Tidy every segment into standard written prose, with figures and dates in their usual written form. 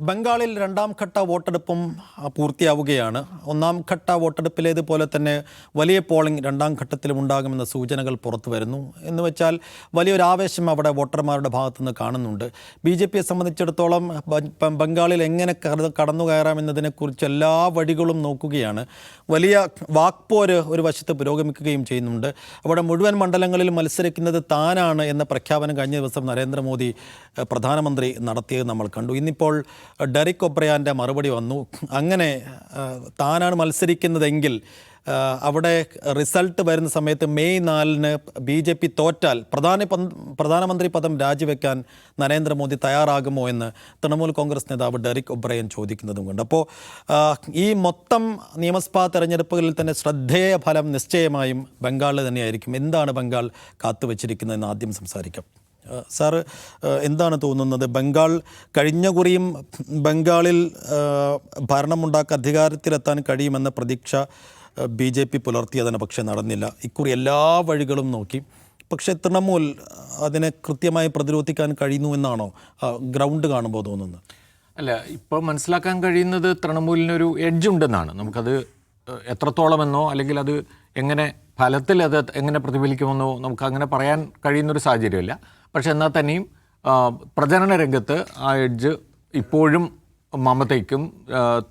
ബംഗാളിൽ രണ്ടാം ഘട്ട വോട്ടെടുപ്പും പൂർത്തിയാവുകയാണ്. ഒന്നാം ഘട്ട വോട്ടെടുപ്പിലേതുപോലെ തന്നെ വലിയ പോളിംഗ് രണ്ടാം ഘട്ടത്തിലും ഉണ്ടാകുമെന്ന സൂചനകൾ പുറത്തു വരുന്നു. എന്ന് വെച്ചാൽ വലിയൊരു ആവേശം അവിടെ വോട്ടർമാരുടെ ഭാഗത്തുനിന്ന് കാണുന്നുണ്ട്. BJP സംബന്ധിച്ചിടത്തോളം ബംഗാളിൽ എങ്ങനെ കടന്നു കയറാമെന്നതിനെക്കുറിച്ച് എല്ലാ വഴികളും നോക്കുകയാണ്. വലിയ വാക്പോര് ഒരു വശത്ത് പുരോഗമിക്കുകയും ചെയ്യുന്നുണ്ട്. അവിടെ മുഴുവൻ മണ്ഡലങ്ങളിൽ മത്സരിക്കുന്നത് താനാണ് എന്ന പ്രഖ്യാപനം കഴിഞ്ഞ ദിവസം നരേന്ദ്രമോദി പ്രധാനമന്ത്രി നടത്തിയത് നമ്മൾ കണ്ടു. ഇന്നിപ്പോൾ ഡെറിക് ഒബ്രയാൻ്റെ മറുപടി വന്നു. അങ്ങനെ താനാണ് മത്സരിക്കുന്നതെങ്കിൽ അവിടെ റിസൾട്ട് വരുന്ന സമയത്ത് മെയ് 4-ന് BJP തോറ്റാൽ പ്രധാനമന്ത്രി പദം രാജിവെക്കാൻ നരേന്ദ്രമോദി തയ്യാറാകുമോ എന്ന് തൃണമൂൽ കോൺഗ്രസ് നേതാവ് ഡെറിക് ഒബ്രയൻ ചോദിക്കുന്നതും കൊണ്ട്. അപ്പോൾ ഈ മൊത്തം നിയമസഭാ തെരഞ്ഞെടുപ്പുകളിൽ തന്നെ ശ്രദ്ധേയ ഫലം നിശ്ചയമായും ബംഗാളിൽ തന്നെയായിരിക്കും. എന്താണ് ബംഗാൾ കാത്തുവച്ചിരിക്കുന്നതെന്ന് ആദ്യം സംസാരിക്കാം. സാറ് എന്താണ് തോന്നുന്നത്? ബംഗാൾ കഴിഞ്ഞ കുറിയും ബംഗാളിൽ ഭരണമുണ്ടാക്കി അധികാരത്തിലെത്താൻ കഴിയുമെന്ന പ്രതീക്ഷ BJP പുലർത്തിയതിന് പക്ഷേ നടന്നില്ല. ഇക്കുറി എല്ലാ വഴികളും നോക്കി. പക്ഷേ തൃണമൂൽ അതിനെ കൃത്യമായി പ്രതിരോധിക്കാൻ കഴിയുന്നു എന്നാണോ ഗ്രൗണ്ട് കാണുമ്പോൾ തോന്നുന്നത്? അല്ല, ഇപ്പോൾ മനസ്സിലാക്കാൻ കഴിയുന്നത് തൃണമൂലിനൊരു എഡ്ജ് ഉണ്ടെന്നാണ്. നമുക്കത് എത്രത്തോളമെന്നോ അല്ലെങ്കിൽ അത് എങ്ങനെ ഫലത്തിൽ അത് എങ്ങനെ പ്രതിഫലിക്കുമെന്നോ നമുക്ക് അങ്ങനെ പറയാൻ കഴിയുന്നൊരു സാഹചര്യമില്ല. പക്ഷെ എന്നാൽ തന്നെയും പ്രചരണ രംഗത്ത് ആ എഡ്ജ് ഇപ്പോഴും മമതയ്ക്കും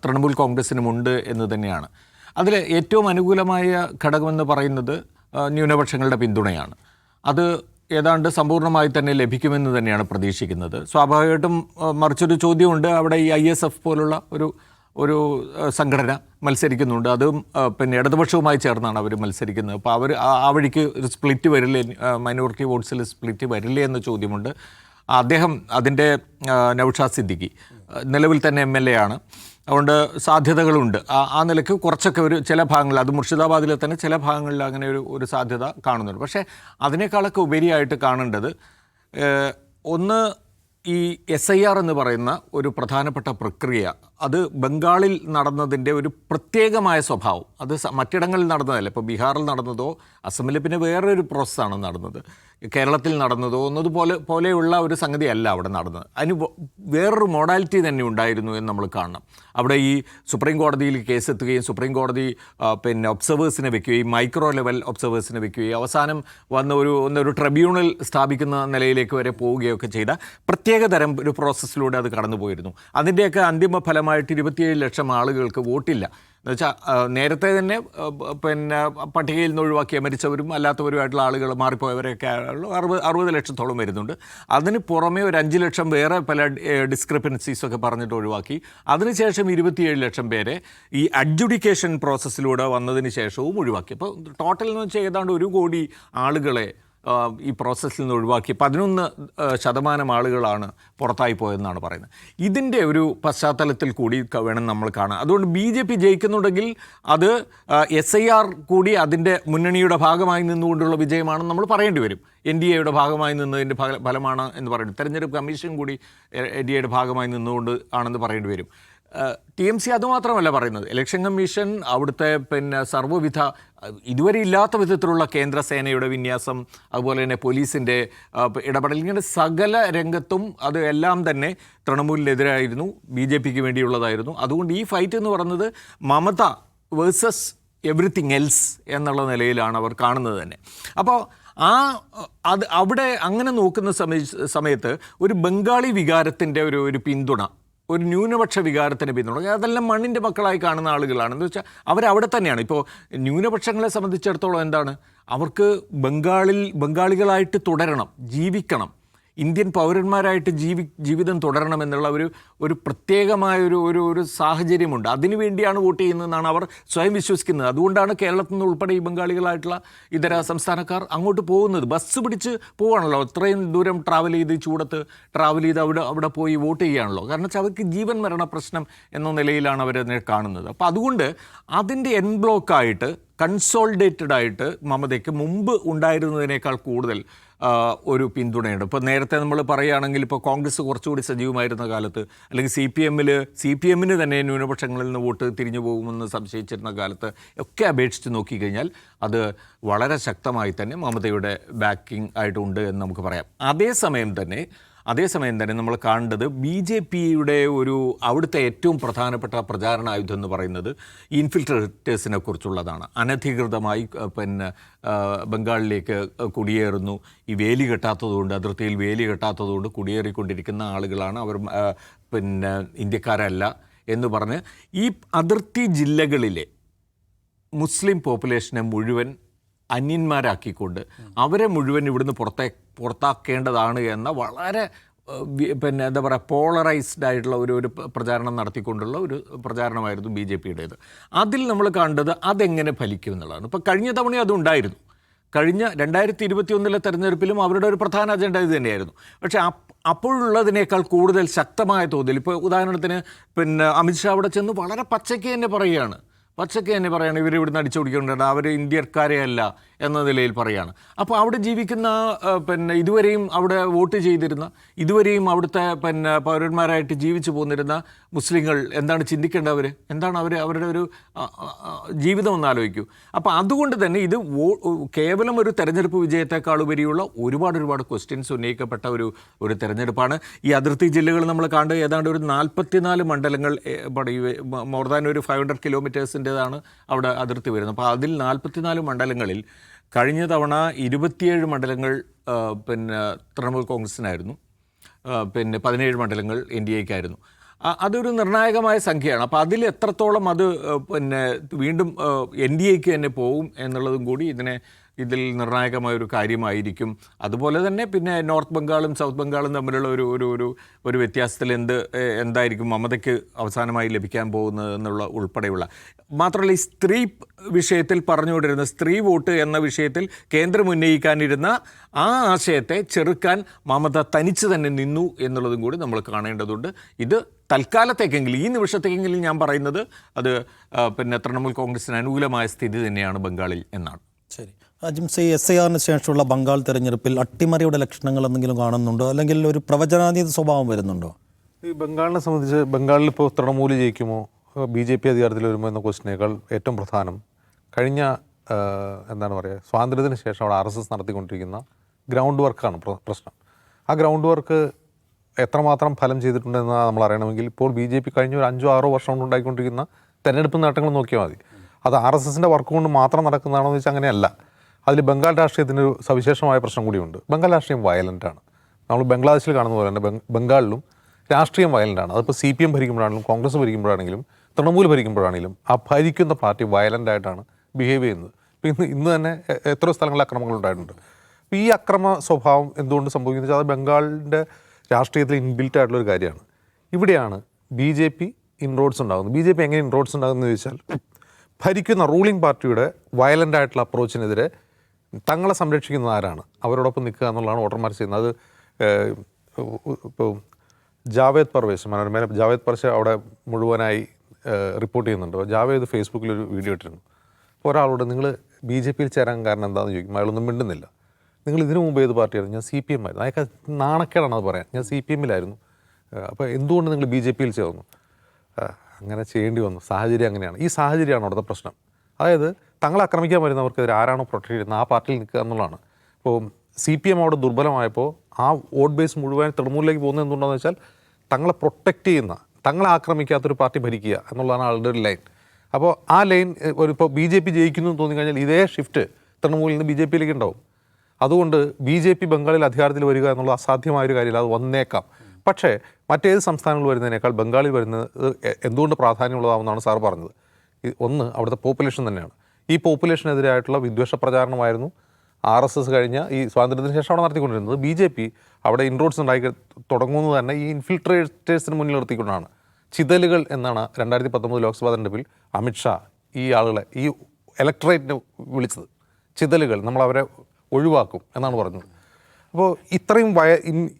തൃണമൂൽ കോൺഗ്രസിനുമുണ്ട് എന്ന് തന്നെയാണ്. അതിൽ ഏറ്റവും അനുകൂലമായ ഘടകമെന്ന് പറയുന്നത് ന്യൂനപക്ഷങ്ങളുടെ പിന്തുണയാണ്. അത് ഏതാണ്ട് സമ്പൂർണ്ണമായി തന്നെ ലഭിക്കുമെന്ന് തന്നെയാണ് പ്രതീക്ഷിക്കുന്നത്. സ്വാഭാവികമായിട്ടും മറിച്ചൊരു ചോദ്യമുണ്ട്. അവിടെ ഈ ISF പോലുള്ള ഒരു സംഘടന മത്സരിക്കുന്നുണ്ട്. അതും പിന്നെ ഇടതുപക്ഷവുമായി ചേർന്നാണ് അവർ മത്സരിക്കുന്നത്. അപ്പോൾ അവർ ആ വഴിക്ക് ഒരു സ്പ്ലിറ്റ് വരില്ലേ, മൈനോറിറ്റി വോട്ട്സിൽ സ്പ്ലിറ്റ് വരില്ലേ എന്ന ചോദ്യമുണ്ട്. അദ്ദേഹം അതിൻ്റെ നൗഷാദ് സിദ്ദിഖി നിലവിൽ തന്നെ MLA ആണ്. അതുകൊണ്ട് സാധ്യതകളുണ്ട്. ആ നിലയ്ക്ക് കുറച്ചൊക്കെ ചില ഭാഗങ്ങളിൽ, അത് മുർഷിദാബാദിലെ തന്നെ ചില ഭാഗങ്ങളിൽ അങ്ങനെ ഒരു സാധ്യത കാണുന്നുണ്ട്. പക്ഷേ അതിനേക്കാളൊക്കെ ഉപരിയായിട്ട് കാണേണ്ടത് ഒന്ന് ഈ SIR എന്ന് പറയുന്ന ഒരു പ്രധാനപ്പെട്ട പ്രക്രിയ, അത് ബംഗാളിൽ നടന്നതിൻ്റെ ഒരു പ്രത്യേകമായ സ്വഭാവം, അത് മറ്റിടങ്ങളിൽ നടന്നതല്ല. ഇപ്പോൾ ബീഹാറിൽ നടന്നതോ അസമിൽ പിന്നെ വേറൊരു പ്രോസസ്സാണ് നടന്നത്, കേരളത്തിൽ നടന്നതോ പോലെയുള്ള ഒരു സംഗതിയല്ല അവിടെ നടന്നത്. അതിന് വേറൊരു മോഡാലിറ്റി തന്നെ ഉണ്ടായിരുന്നു എന്ന് നമ്മൾ കാണണം. അവിടെ ഈ സുപ്രീം കോടതിയിൽ കേസെത്തുകയും സുപ്രീം കോടതി പിന്നെ ഒബ്സർവേഴ്സിനെ വെക്കുകയും മൈക്രോ ലെവൽ ഒബ്സർവേഴ്സിനെ വെക്കുകയും അവസാനം ഒരു ട്രിബ്യൂണൽ സ്ഥാപിക്കുന്ന നിലയിലേക്ക് വരെ പോവുകയൊക്കെ ചെയ്ത പ്രത്യേകതരം ഒരു പ്രോസസ്സിലൂടെ അത് കടന്നു പോയിരുന്നു. അതിൻ്റെയൊക്കെ അന്തിമ ഫലമായിട്ട് 27 ലക്ഷം ആളുകൾക്ക് വോട്ടില്ല. എന്നുവെച്ചാൽ നേരത്തെ തന്നെ പിന്നെ പട്ടികയിൽ നിന്ന് ഒഴിവാക്കിയ മരിച്ചവരും അല്ലാത്തവരുമായിട്ടുള്ള ആളുകൾ മാറിപ്പോയവരൊക്കെ 60 ലക്ഷത്തോളം വരുന്നുണ്ട്. അതിന് പുറമെ ഒരു 5 ലക്ഷം വേറെ പല ഡിസ്ക്രിപ്പൻസീസൊക്കെ പറഞ്ഞിട്ട് ഒഴിവാക്കി. അതിനുശേഷം 27 ലക്ഷം പേരെ ഈ അഡ്ജുഡിക്കേഷൻ പ്രോസസ്സിലൂടെ വന്നതിന് ശേഷവും ഒഴിവാക്കി. അപ്പോൾ ടോട്ടൽ എന്ന് വെച്ചാൽ ഏതാണ്ട് 1 കോടി ആളുകളെ ഈ പ്രോസസ്സിൽ നിന്ന് ഒഴിവാക്കി 11% ആളുകളാണ് പുറത്തായി പോയതെന്നാണ് പറയുന്നത്. ഇതിൻ്റെ ഒരു പശ്ചാത്തലത്തിൽ കൂടി വേണം നമ്മൾ കാണാൻ. അതുകൊണ്ട് BJP ജയിക്കുന്നുണ്ടെങ്കിൽ അത് SIR കൂടി അതിൻ്റെ മുന്നണിയുടെ ഭാഗമായി നിന്നുകൊണ്ടുള്ള വിജയമാണെന്ന് നമ്മൾ പറയേണ്ടി വരും. NDAയുടെ ഭാഗമായി നിന്നതിൻ്റെ ഫലമാണ് എന്ന് പറയുന്നത്. തെരഞ്ഞെടുപ്പ് കമ്മീഷൻ കൂടി NDAയുടെ ഭാഗമായി നിന്നുകൊണ്ട് ആണെന്ന് പറയേണ്ടി വരും. TMC അതുമാത്രമല്ല പറയുന്നത്. ഇലക്ഷൻ കമ്മീഷൻ അവിടുത്തെ പിന്നെ സർവ്വവിധ ഇതുവരെ ഇല്ലാത്ത വിധത്തിലുള്ള കേന്ദ്ര സേനയുടെ വിന്യാസം, അതുപോലെ തന്നെ പോലീസിൻ്റെ ഇടപെടൽ, ഇങ്ങനെ സകല രംഗത്തും അത് എല്ലാം തന്നെ തൃണമൂലിനെതിരായിരുന്നു, BJPക്ക് വേണ്ടിയുള്ളതായിരുന്നു. അതുകൊണ്ട് ഈ ഫൈറ്റ് എന്ന് പറയുന്നത് മമത വേഴ്സസ് എവറിത്തിങ് എൽസ് എന്നുള്ള നിലയിലാണ് അവർ കാണുന്നത് തന്നെ. അപ്പോൾ അവിടെ അങ്ങനെ നോക്കുന്ന സമയത്ത് ഒരു ബംഗാളി വികാരത്തിൻ്റെ ഒരു പിന്തുണ, ഒരു ന്യൂനപക്ഷ വികാരത്തിന് പിന്തുണ, അതെല്ലാം മണ്ണിൻ്റെ മക്കളായി കാണുന്ന ആളുകളാണ്. എന്ന് വെച്ചാൽ അവരവിടെ തന്നെയാണ്. ഇപ്പോൾ ന്യൂനപക്ഷങ്ങളെ സംബന്ധിച്ചിടത്തോളം എന്താണ്, അവർക്ക് ബംഗാളികളായിട്ട് തുടരണം, ജീവിക്കണം, ഇന്ത്യൻ പൗരന്മാരായിട്ട് ജീവിതം തുടരണമെന്നുള്ള ഒരു പ്രത്യേകമായ ഒരു സാഹചര്യമുണ്ട്. അതിനുവേണ്ടിയാണ് വോട്ട് ചെയ്യുന്നതെന്നാണ് അവർ സ്വയം വിശ്വസിക്കുന്നത്. അതുകൊണ്ടാണ് കേരളത്തിൽ നിന്ന് ഉൾപ്പെടെ ഈ ബംഗാളികളായിട്ടുള്ള ഇതര സംസ്ഥാനക്കാർ അങ്ങോട്ട് പോകുന്നത്. ബസ് പിടിച്ച് പോവുകയാണല്ലോ, അത്രയും ദൂരം ട്രാവൽ ചെയ്ത് ചൂടത്ത് ട്രാവൽ ചെയ്ത് അവിടെ പോയി വോട്ട് ചെയ്യുകയാണല്ലോ. കാരണം വെച്ചാൽ അവർക്ക് ജീവൻ മരണ പ്രശ്നം എന്ന നിലയിലാണ് അവരതിനെ കാണുന്നത്. അപ്പോൾ അതുകൊണ്ട് അതിൻ്റെ എൻ ബ്ലോക്കായിട്ട് കൺസോളിഡേറ്റഡ് ആയിട്ട് മമതയ്ക്ക് മുമ്പ് ഉണ്ടായിരുന്നതിനേക്കാൾ കൂടുതൽ ഒരു പിന്തുണയുണ്ട്. ഇപ്പോൾ നേരത്തെ നമ്മൾ പറയുകയാണെങ്കിൽ ഇപ്പോൾ കോൺഗ്രസ് കുറച്ചുകൂടി സജീവമായിരുന്ന കാലത്ത്, അല്ലെങ്കിൽ CPMന് തന്നെ ന്യൂനപക്ഷങ്ങളിൽ നിന്ന് വോട്ട് തിരിഞ്ഞു പോകുമെന്ന് സംശയിച്ചിരുന്ന കാലത്ത് ഒക്കെ അപേക്ഷിച്ച് നോക്കിക്കഴിഞ്ഞാൽ അത് വളരെ ശക്തമായി തന്നെ മമതയുടെ ബാക്കിംഗ് ആയിട്ടുണ്ട് എന്ന് നമുക്ക് പറയാം. അതേസമയം തന്നെ അതേസമയം തന്നെ നമ്മൾ കാണേണ്ടത് BJPയുടെ അവിടുത്തെ ഏറ്റവും പ്രധാനപ്പെട്ട പ്രചാരണ ആയുധം എന്ന് പറയുന്നത് ഇൻഫിൽട്രേറ്റേഴ്സിനെ കുറിച്ചുള്ളതാണ്. അനധികൃതമായി ബംഗാളിലേക്ക് കുടിയേറുന്നു, ഈ വേലി കെട്ടാത്തതുകൊണ്ട്, അതിർത്തിയിൽ വേലി കെട്ടാത്തതുകൊണ്ട് കുടിയേറിക്കൊണ്ടിരിക്കുന്ന ആളുകളാണ്, അവർ ഇന്ത്യക്കാരല്ല എന്ന് പറഞ്ഞ് ഈ അതിർത്തി ജില്ലകളിലെ മുസ്ലിം പോപ്പുലേഷനെ മുഴുവൻ അന്യന്മാരാക്കിക്കൊണ്ട് അവരെ മുഴുവൻ ഇവിടുന്ന് പുറത്താക്കേണ്ടതാണ് എന്ന വളരെ എന്താ പറയുക പോളറൈസ്ഡ് ആയിട്ടുള്ള ഒരു പ്രചാരണം നടത്തിക്കൊണ്ടുള്ള ഒരു പ്രചാരണമായിരുന്നു BJPയുടേത്. അതിൽ നമ്മൾ കണ്ടത് അതെങ്ങനെ ഫലിക്കും എന്നുള്ളതാണ്. ഇപ്പോൾ കഴിഞ്ഞ തവണ അതുണ്ടായിരുന്നു. കഴിഞ്ഞ 2021 തെരഞ്ഞെടുപ്പിലും അവരുടെ ഒരു പ്രധാന അജണ്ട ഇത് തന്നെയായിരുന്നു. പക്ഷേ അപ്പോഴുള്ളതിനേക്കാൾ കൂടുതൽ ശക്തമായ തോതിൽ, ഇപ്പോൾ ഉദാഹരണത്തിന് അമിത്ഷാ അവിടെ ചെന്ന് വളരെ പച്ചയ്ക്ക് തന്നെ പറയുകയാണ്, ഇവർ ഇവിടുന്ന് അടിച്ചു പിടിക്കേണ്ടത്, അവർ ഇന്ത്യക്കാരെ അല്ല എന്ന നിലയിൽ പറയുകയാണ്. അപ്പോൾ അവിടെ ജീവിക്കുന്ന ഇതുവരെയും അവിടെ വോട്ട് ചെയ്തിരുന്ന, ഇതുവരെയും അവിടുത്തെ പൗരന്മാരായിട്ട് ജീവിച്ചു പോന്നിരുന്ന മുസ്ലിങ്ങൾ എന്താണ് ചിന്തിക്കേണ്ടവർ, എന്താണ് അവരുടെ ഒരു ജീവിതം എന്ന് ആലോചിക്കൂ. അപ്പോൾ അതുകൊണ്ട് തന്നെ ഇത് കേവലം ഒരു തെരഞ്ഞെടുപ്പ് വിജയത്തെക്കാൾ ഉപരിയുള്ള ഒരുപാട് ക്വസ്റ്റ്യൻസ് ഉന്നയിക്കപ്പെട്ട ഒരു തെരഞ്ഞെടുപ്പാണ്. ഈ അതിർത്തി ജില്ലകൾ നമ്മൾ കണ്ട് ഏതാണ്ട് ഒരു 44 മണ്ഡലങ്ങൾ, മോർ ദാൻ ഒരു 500 കിലോമീറ്റേഴ്സിൻ്റെതാണ് അവിടെ അതിർത്തി വരുന്നത്. അപ്പോൾ അതിൽ 44 മണ്ഡലങ്ങളിൽ കഴിഞ്ഞ തവണ 27 മണ്ഡലങ്ങൾ തൃണമൂൽ കോൺഗ്രസിനായിരുന്നു, 17 മണ്ഡലങ്ങൾ NDAയ്ക്കായിരുന്നു. അതൊരു നിർണായകമായ സംഖ്യയാണ്. അപ്പോൾ അതിൽ എത്രത്തോളം അത് വീണ്ടും NDAയ്ക്ക് തന്നെ പോകും എന്നുള്ളതും കൂടി ഇതിൽ നിർണായകമായൊരു കാര്യമായിരിക്കും. അതുപോലെ തന്നെ നോർത്ത് ബംഗാളും സൗത്ത് ബംഗാളും തമ്മിലുള്ള ഒരു വ്യത്യാസത്തിൽ എന്തായിരിക്കും മമതയ്ക്ക് അവസാനമായി ലഭിക്കാൻ പോകുന്നത് എന്നുള്ള ഉൾപ്പെടെയുള്ള, മാത്രമല്ല ഈ സ്ത്രീ വിഷയത്തിൽ പറഞ്ഞുകൊണ്ടിരുന്ന സ്ത്രീ വോട്ട് എന്ന വിഷയത്തിൽ കേന്ദ്രം ഉന്നയിക്കാനിരുന്ന ആ ആശയത്തെ ചെറുക്കാൻ മമത തനിച്ച് തന്നെ നിന്നു എന്നുള്ളതും കൂടി നമ്മൾ കാണേണ്ടതുണ്ട്. ഇത് തൽക്കാലത്തേക്കെങ്കിലും, ഈ നിമിഷത്തേക്കെങ്കിലും ഞാൻ പറയുന്നത് അത് തൃണമൂൽ കോൺഗ്രസിന് അനുകൂലമായ സ്ഥിതി തന്നെയാണ് ബംഗാളിൽ എന്നാണ്. ശരി, അജിംസി, SIRന് ശേഷമുള്ള ബംഗാൾ തെരഞ്ഞെടുപ്പിൽ അട്ടിമറിയുടെ ലക്ഷണങ്ങൾ എന്തെങ്കിലും കാണുന്നുണ്ടോ, അല്ലെങ്കിൽ ഒരു പ്രവചനാതീത സ്വഭാവം വരുന്നുണ്ടോ? ഈ ബംഗാളിനെ സംബന്ധിച്ച് ബംഗാളിൽ ഇപ്പോൾ തൃണമൂൽ ജയിക്കുമോ, BJP അധികാരത്തിൽ വരുമോ എന്ന ക്വസ്റ്റിനേക്കാൾ ഏറ്റവും പ്രധാനം കഴിഞ്ഞ സ്വാതന്ത്ര്യത്തിന് ശേഷം അവിടെ RSS നടത്തിക്കൊണ്ടിരിക്കുന്ന ഗ്രൗണ്ട് വർക്കാണ് പ്രശ്നം. ആ ഗ്രൗണ്ട് വർക്ക് എത്രമാത്രം ഫലം ചെയ്തിട്ടുണ്ടെന്ന് നമ്മൾ അറിയണമെങ്കിൽ ഇപ്പോൾ BJP കഴിഞ്ഞ ഒരു 5-6 വർഷം കൊണ്ട് ഉണ്ടായിക്കൊണ്ടിരിക്കുന്ന തെരഞ്ഞെടുപ്പ് നേട്ടങ്ങൾ നോക്കിയാൽ മതി. അത് RSSൻ്റെ വർക്ക് കൊണ്ട് മാത്രം നടക്കുന്നതാണോ എന്ന് വെച്ചാൽ അങ്ങനെയല്ല. അതിൽ ബംഗാൾ രാഷ്ട്രീയത്തിന് ഒരു സവിശേഷമായ പ്രശ്നം കൂടിയുണ്ട്. ബംഗാൾ രാഷ്ട്രീയം വയലൻ്റാണ്. നമ്മൾ ബംഗ്ലാദേശിൽ കാണുന്ന പോലെ തന്നെ ബംഗാളിലും രാഷ്ട്രീയം വയലൻ്റാണ്. അതിപ്പോൾ CPM ഭരിക്കുമ്പോഴാണെങ്കിലും കോൺഗ്രസ് ഭരിക്കുമ്പോഴാണെങ്കിലും തൃണമൂൽ ഭരിക്കുമ്പോഴാണെങ്കിലും ആ ഭരിക്കുന്ന പാർട്ടി വയലൻ്റായിട്ടാണ് ബിഹേവ് ചെയ്യുന്നത്. ഇപ്പോൾ ഇന്ന് തന്നെ എത്രയോ സ്ഥലങ്ങളിൽ അക്രമങ്ങൾ ഉണ്ടായിട്ടുണ്ട്. അപ്പോൾ ഈ അക്രമ സ്വഭാവം എന്തുകൊണ്ട് സംഭവിക്കുന്നത് വെച്ചാൽ അത് ബംഗാളിൻ്റെ രാഷ്ട്രീയത്തിൽ ഇൻബിൽറ്റ് ആയിട്ടുള്ളൊരു കാര്യമാണ്. ഇവിടെയാണ് BJP ഇൻറോഡ്സ് ഉണ്ടാകുന്നത്. BJP എങ്ങനെ ഇൻറോഡ്സ് ഉണ്ടാകുന്നത് ചോദിച്ചാൽ ഭരിക്കുന്ന റൂളിംഗ് പാർട്ടിയുടെ വയലൻ്റ് ആയിട്ടുള്ള അപ്രോച്ചിനെതിരെ തങ്ങളെ സംരക്ഷിക്കുന്നത് ആരാണ്, അവരോടൊപ്പം നിൽക്കുക എന്നുള്ളതാണ് വോട്ടർമാർ ചെയ്യുന്നത്. അത് ഇപ്പോൾ ജാവേദ് പർവേസ്, മനോരമ ജാവേദ് പർവേസ് അവിടെ മുഴുവനായി റിപ്പോർട്ട് ചെയ്യുന്നുണ്ട്. ജാവേദ് ഫേസ്ബുക്കിലൊരു വീഡിയോ ഇട്ടിരുന്നു. അപ്പോൾ ഒരാളോട് നിങ്ങൾ BJPയിൽ ചേരാൻ കാരണം എന്താണെന്ന് ചോദിക്കും. അയാളൊന്നും മിണ്ടുന്നില്ല. നിങ്ങൾ ഇതിനു മുമ്പ് ഏത് പാർട്ടിയായിരുന്നു? ഞാൻ CPM ആയിരുന്നു. അയാൾക്ക് നാണക്കേടാണ് അത് പറയാൻ. ഞാൻ CPMലായിരുന്നു. അപ്പോൾ എന്തുകൊണ്ട് നിങ്ങൾ BJPയിൽ ചേർന്നു? അങ്ങനെ ചെയ്യേണ്ടി വന്നു. സാഹചര്യം അങ്ങനെയാണ്. ഈ സാഹചര്യമാണ് അവിടുത്തെ പ്രശ്നം. അതായത് തങ്ങളെ ആക്രമിക്കാൻ വരുന്നവർക്കെതിരെ ആരാണോ പ്രൊട്ടക്ട് ചെയ്യുന്നത് ആ പാർട്ടിയിൽ നിൽക്കുക എന്നുള്ളതാണ്. ഇപ്പോൾ CPM അവിടെ ദുർബലമായപ്പോൾ ആ വോട്ട് ബേസ് മുഴുവൻ തൃണമൂലിലേക്ക് പോകുന്നത് എന്തുകൊണ്ടാണെന്ന് വെച്ചാൽ തങ്ങളെ പ്രൊട്ടക്റ്റ് ചെയ്യുന്ന, തങ്ങളെ ആക്രമിക്കാത്തൊരു പാർട്ടി ഭരിക്കുക എന്നുള്ളതാണ് ആളുടെ ഒരു ലൈൻ. അപ്പോൾ ആ ലൈൻ ഇപ്പോൾ BJP ജയിക്കുന്നു എന്ന് തോന്നിക്കഴിഞ്ഞാൽ ഇതേ ഷിഫ്റ്റ് തൃണമൂലിൽ നിന്ന് BJPയിലേക്ക് ഉണ്ടാവും. അതുകൊണ്ട് BJP ബംഗാളിൽ അധികാരത്തിൽ വരിക എന്നുള്ളത് അസാധ്യമായൊരു കാര്യമില്ല. അത് വന്നേക്കാം. പക്ഷേ മറ്റേത് സംസ്ഥാനങ്ങൾ വരുന്നതിനേക്കാൾ ബംഗാളിൽ വരുന്നത് എന്തുകൊണ്ട് പ്രാധാന്യമുള്ളതാണെന്നാണ് സാർ പറഞ്ഞത്. ഒന്ന് അവിടുത്തെ പോപ്പുലേഷൻ തന്നെയാണ്. ഈ പോപ്പുലേഷനെതിരായിട്ടുള്ള വിദ്വേഷ പ്രചാരണമായിരുന്നു RSS കഴിഞ്ഞ ഈ സ്വാതന്ത്ര്യത്തിന് ശേഷം അവിടെ നടത്തിക്കൊണ്ടിരുന്നത്. BJP അവിടെ ഇൻറോഡ്സ് ഉണ്ടാക്കി തുടങ്ങുന്നത് തന്നെ ഈ ഇൻഫിൽട്രേറ്റേഴ്സിന് മുന്നിൽ നിർത്തിക്കൊണ്ടാണ്. ചിതലുകൾ എന്നാണ് 2019 ലോക്സഭാ തെരഞ്ഞെടുപ്പിൽ അമിത്ഷാ ഈ ആളുകളെ, ഈ ഇലക്ടറേറ്റിനെ വിളിച്ചത്. ചിതലുകൾ, നമ്മളവരെ ഒഴിവാക്കും എന്നാണ് പറഞ്ഞത്. അപ്പോൾ ഇത്രയും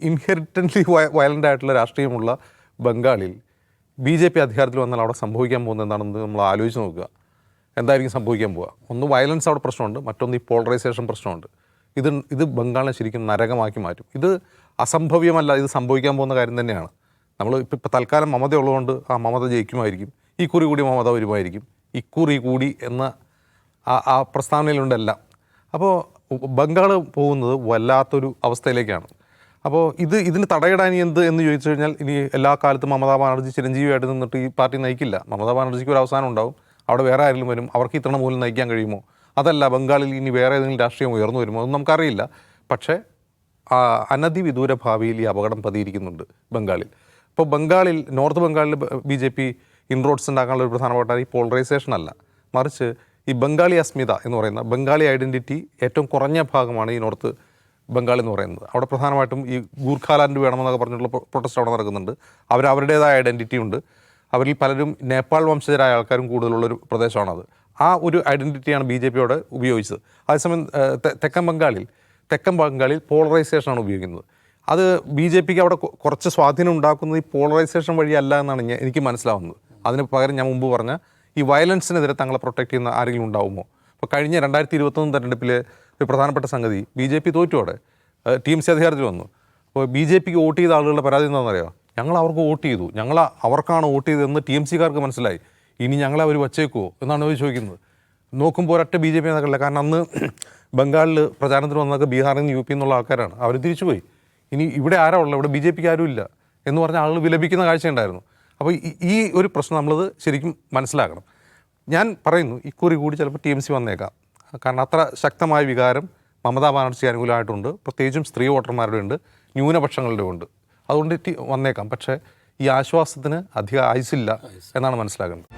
ഇൻഹെറിറ്റൻ്റ്ലി വയലൻ്റ് ആയിട്ടുള്ള രാഷ്ട്രീയമുള്ള ബംഗാളിൽ BJP അധികാരത്തിൽ വന്നാൽ അവിടെ സംഭവിക്കാൻ പോകുന്നത് എന്താണെന്ന് നമ്മൾ ആലോചിച്ച് നോക്കുക. എന്തായിരിക്കും സംഭവിക്കാൻ പോവുക? ഒന്ന് വയലൻസ് അവിടെ പ്രശ്നമുണ്ട്, മറ്റൊന്ന് ഈ പോളറൈസേഷൻ പ്രശ്നമുണ്ട്. ഇത് ബംഗാളിനെ ശരിക്കും നരകമാക്കി മാറ്റും. ഇത് അസംഭവ്യമല്ല, ഇത് സംഭവിക്കാൻ പോകുന്ന കാര്യം തന്നെയാണ്. നമ്മൾ ഇപ്പോൾ തൽക്കാലം മമത ഉള്ളതുകൊണ്ട് മമത ജയിക്കുമായിരിക്കും, ഇക്കുറി കൂടി മമത വരുമായിരിക്കും, ഇക്കുറി കൂടി എന്ന ആ പ്രസ്താവനയിലുണ്ടെല്ലാം. അപ്പോൾ ബംഗാൾ പോകുന്നത് വല്ലാത്തൊരു അവസ്ഥയിലേക്കാണ്. അപ്പോൾ ഇതിന് തടയിടാൻ ഇനി എന്ത് എന്ന് ചോദിച്ചു കഴിഞ്ഞാൽ ഇനി എല്ലാ കാലത്തും മമതാ ബാനർജി ചിരഞ്ജീവിയായിട്ട് നിന്നിട്ട് ഈ പാർട്ടി നയിക്കില്ല. മമതാ ബാനർജിക്ക് ഒരു അവസാനം ഉണ്ടാവും, അവിടെ വേറെ ആരെങ്കിലും വരും, അവർക്ക് ഈ തൃണമൂലം നയിക്കാൻ കഴിയുമോ? അതല്ല, ബംഗാളിൽ ഇനി വേറെ ഏതെങ്കിലും രാഷ്ട്രീയം ഉയർന്നു വരുമോ? അതൊന്നും നമുക്കറിയില്ല. പക്ഷേ അനധിവിദൂര ഭാവിയിൽ ഈ അപകടം പതിയിരിക്കുന്നുണ്ട് ബംഗാളിൽ. ഇപ്പോൾ ബംഗാളിൽ, നോർത്ത് ബംഗാളിൽ BJP ഇൻറോഡ്സ് ഉണ്ടാക്കാനുള്ള ഒരു പ്രധാനപ്പെട്ട ഈ പോളറൈസേഷൻ അല്ല, മറിച്ച് ഈ ബംഗാളി അസ്മിത എന്ന് പറയുന്ന ബംഗാളി ഐഡൻറ്റിറ്റി ഏറ്റവും കുറഞ്ഞ ഭാഗമാണ് ഈ നോർത്ത് ബംഗാൾ എന്ന് പറയുന്നത്. അവിടെ പ്രധാനമായിട്ടും ഈ ഗൂർഖാലാൻഡ് വേണമെന്നൊക്കെ പറഞ്ഞിട്ടുള്ള പ്രൊട്ടസ്റ്റ് അവിടെ നടക്കുന്നുണ്ട്. അവരുടേതായ ഐഡൻറ്റിറ്റി ഉണ്ട്. അവരിൽ പലരും നേപ്പാൾ വംശജരായ ആൾക്കാരും കൂടുതലുള്ളൊരു പ്രദേശമാണത്. ആ ഒരു ഐഡൻറ്റിറ്റിയാണ് BJP അവിടെ ഉപയോഗിച്ചത്. അതേസമയം തെക്കൻ ബംഗാളിൽ പോളറൈസേഷനാണ് ഉപയോഗിക്കുന്നത്. അത് BJPക്ക് അവിടെ കുറച്ച് സ്വാധീനം ഉണ്ടാക്കുന്നത് ഈ പോളറൈസേഷൻ വഴിയല്ല എന്നാണ് എനിക്ക് മനസ്സിലാവുന്നത്. അതിന് പകരം ഞാൻ മുമ്പ് പറഞ്ഞ ഈ വയലൻസിനെതിരെ തങ്ങളെ പ്രൊട്ടക്ട് ചെയ്യുന്ന ആരെങ്കിലും ഉണ്ടാവുമോ? അപ്പോൾ കഴിഞ്ഞ 2021 തെരഞ്ഞെടുപ്പിൽ ഒരു പ്രധാനപ്പെട്ട സംഗതി, BJP തോറ്റോടെ TMC അധികാരത്തിൽ വന്നു. അപ്പോൾ BJPക്ക് വോട്ട് ചെയ്ത ആളുകളുടെ പരാതി എന്താണെന്നറിയോ? ഞങ്ങൾ അവർക്ക് വോട്ട് ചെയ്തു, അവർക്കാണ് വോട്ട് ചെയ്തതെന്ന് TMCക്കാർക്ക് മനസ്സിലായി, ഇനി ഞങ്ങളെ അവർ വച്ചേക്കുമോ എന്നാണ് അവർ ചോദിക്കുന്നത്. നോക്കുമ്പോൾ ഒരൊറ്റ BJP നേതാക്കളില്ല. കാരണം അന്ന് ബംഗാളിൽ പ്രചാരണത്തിന് വന്നതൊക്കെ ബീഹാറിൽ നിന്ന് UP എന്നുള്ള ആൾക്കാരാണ്. അവർ തിരിച്ചുപോയി. ഇനി ഇവിടെ ആരാ ഉള്ളത്? ഇവിടെ BJPക്ക് ആരും ഇല്ല എന്ന് പറഞ്ഞ ആളുകൾ വിലപിക്കുന്ന കാഴ്ചയുണ്ടായിരുന്നു. അപ്പോൾ ഈ ഒരു പ്രശ്നം നമ്മളത് ശരിക്കും മനസ്സിലാക്കണം. ഞാൻ പറയുന്നു, ഇക്കുറി കൂടി ചിലപ്പോൾ TMC വന്നേക്കാം. കാരണം അത്ര ശക്തമായ വികാരം മമതാ ബാനർജി അനുകൂലമായിട്ടുണ്ട്. പ്രത്യേകിച്ചും സ്ത്രീ വോട്ടർമാരുടെ ഉണ്ട്, ന്യൂനപക്ഷങ്ങളുടെ ഉണ്ട്. അതുകൊണ്ട് വന്നേക്കാം. പക്ഷേ ഈ ആശ്വാസത്തിന് അധികം ആയുസില്ല എന്നാണ് മനസ്സിലാക്കുന്നത്.